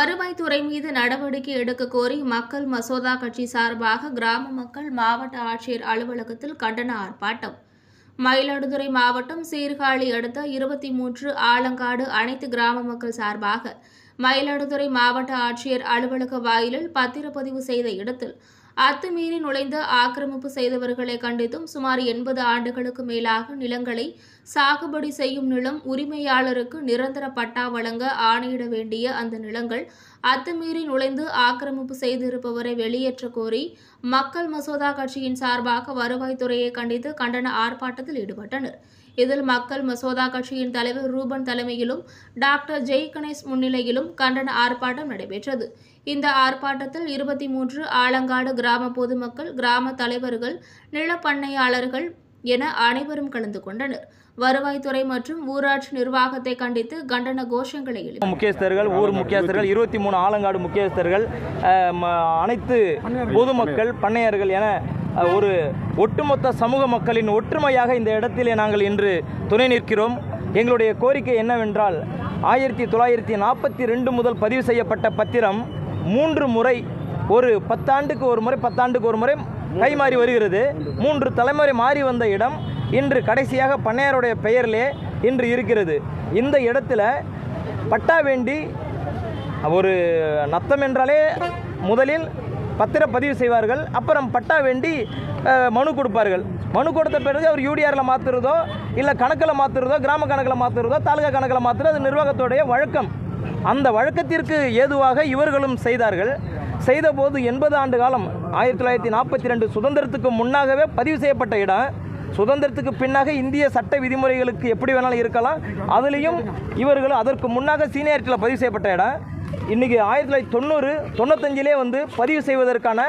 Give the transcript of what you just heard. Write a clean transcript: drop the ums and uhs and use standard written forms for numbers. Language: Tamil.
வருவாய்த்துறை மீது நடவடிக்கை எடுக்க கோரி மக்கள் மசோதா கட்சி சார்பாக கிராம மக்கள் மாவட்ட ஆட்சியர் அலுவலகத்தில் கண்டன ஆர்ப்பாட்டம். மயிலாடுதுறை மாவட்டம் சீர்காழி அடுத்த 23 ஆலங்காடு அனைத்து கிராம மக்கள் சார்பாக மயிலாடுதுறை மாவட்ட ஆட்சியர் அலுவலக வாயிலில் பத்திரப்பதிவு செய்த இடத்தில் அத்துமீறி நுழைந்து ஆக்கிரமிப்பு செய்தவர்களை கண்டித்தும் சுமார் 80 ஆண்டுகளுக்கு மேலாக நிலங்களை சாகுபடி செய்யும் நிலம் உரிமையாளருக்கு நிரந்தர பட்டா வழங்க ஆணையிட வேண்டிய அந்த நிலங்கள் அத்துமீறி நுழைந்து ஆக்கிரமிப்பு செய்திருப்பவரை வெளியேற்ற கோரி மக்கள் மசோதா கட்சியின் சார்பாக வருவாய்த்துறையை கண்டித்து கண்டன ஆர்ப்பாட்டத்தில் ஈடுபட்டனர். இதில் மக்கள் மசோதா கட்சியின் தலைவர் ரூபன் தலைமையிலும் டாக்டர் ஜெய் கணேஷ் முன்னிலையிலும் கண்டன ஆர்ப்பாட்டம் நடைபெற்றது. இந்த ஆர்ப்பாட்டத்தில் 23 ஆலங்காடு கிராம பொதுமக்கள், கிராம தலைவர்கள், நிலப்பண்ணையாளர்கள் என அனைவரும் கலந்து கொண்டனர். வருவாய்த்துறை மற்றும் ஊராட்சி நிர்வாகத்தை கண்டித்து கண்டன கோஷங்களை எழுப்பினர். முக்கியஸ்தர்கள், ஊர் முக்கியஸ்தர்கள், 23 ஆலங்காடு முக்கியஸ்தர்கள், அனைத்து பொதுமக்கள், பண்ணையர்கள் என ஒரு ஒட்டுமொத்த சமூக மக்களின் ஒற்றுமையாக இந்த இடத்திலே நாங்கள் இன்று துணை நிற்கிறோம். எங்களுடைய கோரிக்கை என்னவென்றால் 1942 முதல் பதிவு செய்யப்பட்ட பத்திரம் 3 முறை, ஒரு 10 ஆண்டுக்கு ஒரு முறை கைமாறி வருகிறது. 3 தலைமுறை மாறி வந்த இடம் இன்று கடைசியாக பண்ணையாருடைய பெயரிலே இன்று இருக்கிறது. இந்த இடத்துல பட்டா வேண்டி ஒரு நத்தம் என்றாலே முதலில் பத்திரப்பதிவு செய்வார்கள், அப்புறம் பட்டா வேண்டி மனு கொடுப்பார்கள். மனு கொடுத்த பிறகு அவர் யூடிஆரில் மாற்றுறதோ இல்லை கணக்கில் மாற்றுறதோ, கிராம கணக்கில் மாற்றுறதோ, தாலுகா கணக்கில் மாற்றுறதோ அது நிர்வாகத்துடைய வழக்கம். அந்த வழக்கத்திற்கு ஏதுவாக இவர்களும் செய்தார்கள். செய்தபோது 80 ஆண்டு காலம் 1942 சுதந்திரத்துக்கு முன்னாகவே பதிவு செய்யப்பட்ட இடம். சுதந்திரத்துக்கு பின்னாக இந்திய சட்ட விதிமுறைகளுக்கு எப்படி வேணாலும் இருக்கலாம். அதுலேயும் இவர்கள் அதற்கு முன்னாக சீனியாரிட்டியில் பதிவு செய்யப்பட்ட இடம். இன்றைக்கி 1990, 95 பதிவு செய்வதற்கான